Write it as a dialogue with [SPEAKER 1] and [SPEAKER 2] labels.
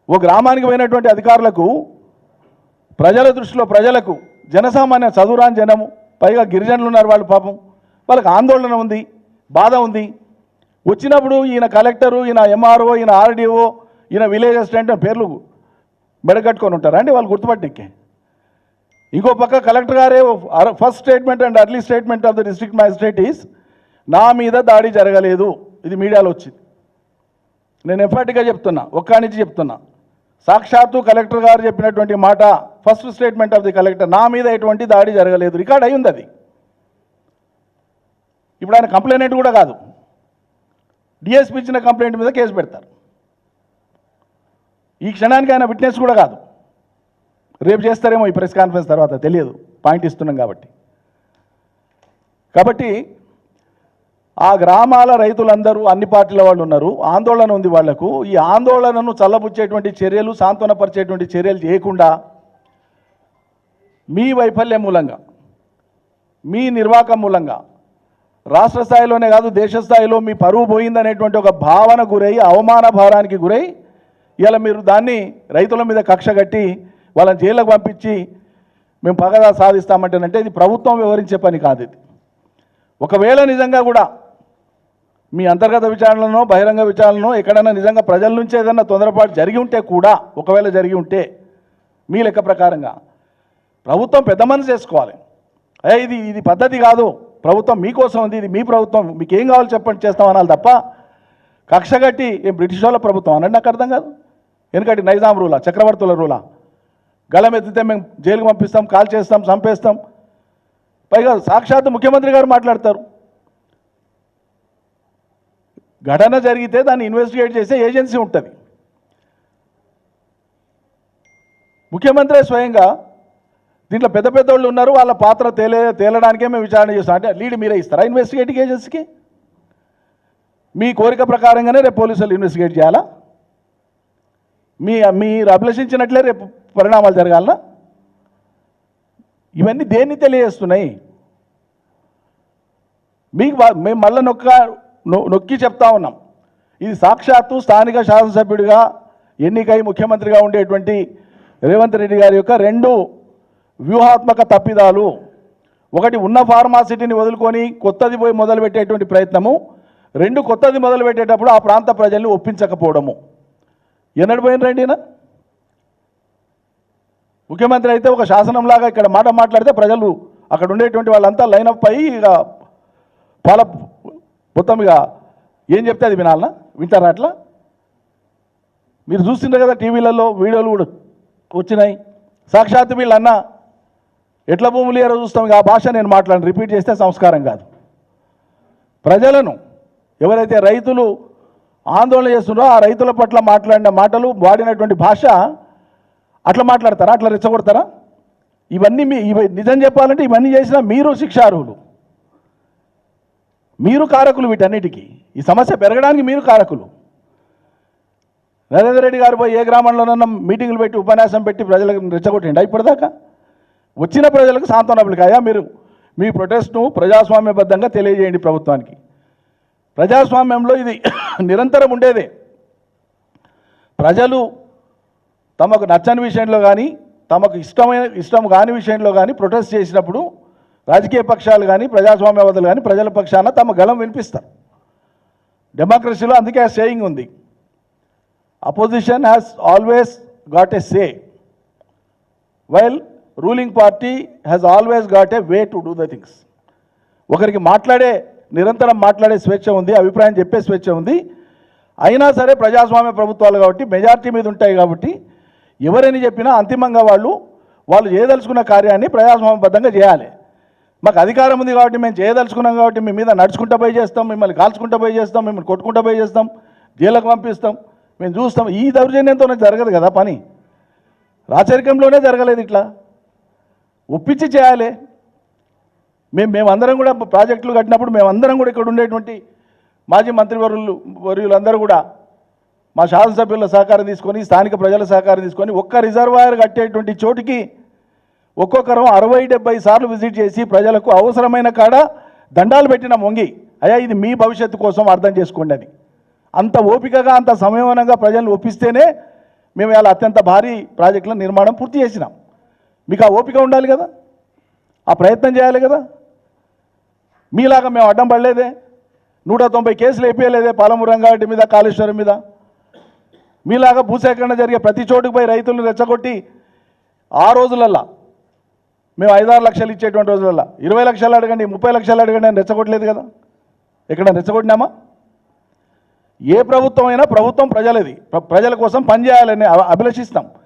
[SPEAKER 1] ఓ గ్రామానికి పోయినటువంటి అధికారులకు ప్రజల దృష్టిలో ప్రజలకు జనసామాన్య చదువురాని జనము, పైగా గిరిజనులు ఉన్నారు, వాళ్ళు పాపం వాళ్ళకి ఆందోళన ఉంది, బాధ ఉంది. వచ్చినప్పుడు ఈయన కలెక్టరు, ఈయన ఎంఆర్ఓ, ఈయన ఆర్డీఓ, ఈయన విలేజ్ అసిస్టెంట్ పేర్లు మెడగట్టుకొని ఉంటారా అండి వాళ్ళు గుర్తుపట్టనికే? ఇంకో పక్క కలెక్టర్ గారే first statement and early statement of the district magistrate is నా మీద దాడి జరగలేదు. ఇది మీడియాలో వచ్చింది. నేను ఎఫర్ట్గా చెప్తున్నా, ఒక్క నుంచి చెప్తున్నా, సాక్షాత్తు కలెక్టర్ గారు చెప్పినటువంటి మాట, first statement of the collector, నా మీద ఎటువంటి దాడి జరగలేదు, రికార్డ్ అయ్యింది అది. ఇప్పుడు ఆయన కంప్లైంట్ కూడా కాదు, డిఎస్పీ ఇచ్చిన కంప్లైంట్ మీద కేసు పెడతారు. ఈ క్షణానికి ఆయన విట్నెస్ కూడా కాదు. రేపు చేస్తారేమో ఈ ప్రెస్ కాన్ఫరెన్స్ తర్వాత, తెలియదు, పాయింట్ ఇస్తున్నాం కాబట్టి. కాబట్టి ఆ గ్రామాల రైతులందరూ అన్ని పార్టీల వాళ్ళు ఉన్నారు, ఆందోళన ఉంది వాళ్లకు. ఈ ఆందోళనను చల్లబుచ్చేటువంటి చర్యలు, సాంత్వనపరిచేటువంటి చర్యలు చేయకుండా మీ వైఫల్యం మూలంగా, మీ నిర్వాహకం మూలంగా రాష్ట్ర స్థాయిలోనే కాదు దేశ స్థాయిలో మీ పరువు పోయిందనేటువంటి ఒక భావన గురై, అవమాన భారానికి గురై ఇలా మీరు దాన్ని రైతుల మీద కక్ష కట్టి వాళ్ళని జైలుకు పంపించి మేము పగదా సాధిస్తామంటేనంటే ఇది ప్రభుత్వం వివరించే పని కాదు. ఇది ఒకవేళ నిజంగా కూడా మీ అంతర్గత విచారణలో, బహిరంగ విచారణలో ఎక్కడైనా నిజంగా ప్రజల నుంచి ఏదైనా తొందరపాటు జరిగి ఉంటే కూడా, ఒకవేళ జరిగి ఉంటే మీ లెక్క ప్రకారంగా ప్రభుత్వం పెద్ద మనసు చేసుకోవాలి. ఇది పద్ధతి కాదు, ప్రభుత్వం మీకోసం ఉంది, ఇది మీ ప్రభుత్వం, మీకు ఏం కావాలో చెప్పండి చేస్తాం అనాలి తప్ప కక్ష కట్టి ఏం బ్రిటిష్ వాళ్ళ ప్రభుత్వం అనండి నాకు అర్థం కాదు. ఎందుకంటే నైజాం రూలా, చక్రవర్తుల రూలా, గళం ఎత్తితే మేము జైలుకు పంపిస్తాం, కాల్ చేస్తాం, చంపేస్తాం. పైగా సాక్షాత్తు ముఖ్యమంత్రి గారు మాట్లాడతారు, ఘటన జరిగితే దాన్ని ఇన్వెస్టిగేట్ చేసే ఏజెన్సీ ఉంటుంది. ముఖ్యమంత్రి స్వయంగా దీంట్లో పెద్ద పెద్ద వాళ్ళు ఉన్నారు, వాళ్ళ పాత్ర తేలడానికే మేము విచారణ చేస్తాం అంటే లీడ్ మీరే ఇస్తారా ఇన్వెస్టిగేటింగ్ ఏజెన్సీకి? మీ కోరిక ప్రకారంగానే రేపు పోలీసులు ఇన్వెస్టిగేట్ చేయాలా? మీరు అభిలషించినట్లే రేపు పరిణామాలు జరగాలనా? ఇవన్నీ దేన్ని తెలియజేస్తున్నాయి? మీకు మేము మళ్ళీ నొక్కి చెప్తా ఉన్నాం, ఇది సాక్షాత్తు స్థానిక శాసనసభ్యుడిగా ఎన్నికై ముఖ్యమంత్రిగా ఉండేటువంటి రేవంత్ రెడ్డి గారి యొక్క రెండు వ్యూహాత్మక తప్పిదాలు. ఒకటి, ఉన్న ఫార్మాసిటీని వదులుకొని కొత్తది పోయి మొదలుపెట్టేటువంటి ప్రయత్నము. రెండు, కొత్తది మొదలుపెట్టేటప్పుడు ఆ ప్రాంత ప్రజల్ని ఒప్పించకపోవడము. ఎన్నడు పోయినరండి ఈయన? ముఖ్యమంత్రి అయితే ఒక శాసనంలాగా ఇక్కడ మాట మాట్లాడితే ప్రజలు అక్కడ ఉండేటువంటి వాళ్ళంతా లైనప్ అయ్యి ఇక మొత్తం ఇక ఏం చెప్తే అది వినాలనా? వింటారా అట్లా? మీరు చూస్తుండే కదా టీవీలలో వీడియోలు కూడా వచ్చినాయి. సాక్షాత్తు వీళ్ళన్నా ఎట్ల భూములు ఏరో చూస్తాం, ఇక ఆ భాష నేను మాట్లాడిన రిపీట్ చేస్తే సంస్కారం కాదు. ప్రజలను ఎవరైతే రైతులు ఆందోళన చేస్తున్నారో ఆ రైతుల పట్ల మాట్లాడిన మాటలు, వాడినటువంటి భాష అట్లా మాట్లాడతారా? అట్లా రెచ్చగొడతారా? ఇవన్నీ నిజం చెప్పాలంటే ఇవన్నీ చేసినా మీరు శిక్షార్హులు, మీరు కారకులు వీటన్నిటికీ. ఈ సమస్య పెరగడానికి మీరు కారకులు. నరేంద్ర రెడ్డి గారు పోయి ఏ గ్రామంలోనన్నా మీటింగులు పెట్టి ఉపన్యాసం పెట్టి ప్రజలకు రెచ్చగొట్టండి. ఇప్పటిదాకా వచ్చిన ప్రజలకు సాంత్వనపలికాయా? మీరు మీ ప్రొటెస్ట్ను ప్రజాస్వామ్యబద్ధంగా తెలియజేయండి ప్రభుత్వానికి. ప్రజాస్వామ్యంలో ఇది నిరంతరం ఉండేదే. ప్రజలు తమకు నచ్చని విషయంలో కానీ, తమకు ఇష్టం కాని విషయంలో కానీ ప్రొటెస్ట్ చేసినప్పుడు రాజకీయ పక్షాలు కానీ, ప్రజాస్వామ్యవాదులు కానీ ప్రజల పక్షాన తమ గళం వినిపిస్తారు. డెమోక్రసీలో అందుకే ఆ సేయింగ్ ఉంది, opposition has always got a say while ruling party has always got a way to do the things. ఒకరికి నిరంతరం మాట్లాడే స్వేచ్ఛ ఉంది, అభిప్రాయం చెప్పే స్వేచ్ఛ ఉంది. అయినా సరే ప్రజాస్వామ్య ప్రభుత్వాలు కాబట్టి మెజారిటీ మీద ఉంటాయి కాబట్టి ఎవరని చెప్పినా అంతిమంగా వాళ్ళు చేయదలుచుకున్న కార్యాన్ని ప్రజాస్వామ్యబద్ధంగా చేయాలి. మాకు అధికారం ఉంది కాబట్టి మేము చేయదలుచుకున్నాం కాబట్టి మీ మీద నడుచుకుంటూ పోయి చేస్తాం, మిమ్మల్ని కాల్చుకుంటూ పోయి చేస్తాం, మిమ్మల్ని కొట్టుకుంటూ పోయి చేస్తాం, జైలుకు పంపిస్తాం, మేము చూస్తాం. ఈ దౌర్జన్యంతోనే జరగదు కదా పని. రాచరికంలోనే జరగలేదు. ఇట్లా ఒప్పించి చేయాలి. మేమందరం కూడా ప్రాజెక్టులు కట్టినప్పుడు మేమందరం కూడా ఇక్కడ ఉండేటువంటి మాజీ మంత్రివర్యులందరూ కూడా మా శాసనసభ్యుల సహకారం తీసుకొని, స్థానిక ప్రజల సహకారం తీసుకొని ఒక్క రిజర్వాయర్ కట్టేటువంటి చోటికి ఒక్కొక్కరం 60-70 సార్లు విజిట్ చేసి ప్రజలకు అవసరమైన కాడ దండాలు పెట్టిన మొంగి, అయ్యా ఇది మీ భవిష్యత్తు కోసం అర్థం చేసుకోండి అని. అంత ఓపికగా, అంత సంయమనంగా ప్రజలను ఒప్పిస్తేనే మేము ఇలా అత్యంత భారీ ప్రాజెక్టుల నిర్మాణం పూర్తి చేసినాం. మీకు ఆ ఓపిక ఉండాలి కదా, ఆ ప్రయత్నం చేయాలి కదా. మీలాగా మేము అడ్డం పడలేదే, 190 కేసులు వేయలేదే పాలమూరు రంగారెడ్డి మీద, కాళేశ్వరం మీద. మీలాగా భూసేకరణ జరిగే ప్రతి చోటుకు పోయి రైతులను రెచ్చగొట్టి ఆ రోజులల్లా మేము 5-6 లక్షలు ఇచ్చేటువంటి రోజులల్లా 20 లక్షలు అడగండి, 30 లక్షలు అడగండి అని రెచ్చగొట్టలేదు కదా. ఎక్కడ రెచ్చగొట్టినామా? ఏ ప్రభుత్వం అయినా ప్రభుత్వం ప్రజలది, ప్రజల కోసం పనిచేయాలని అభిలషిస్తాం.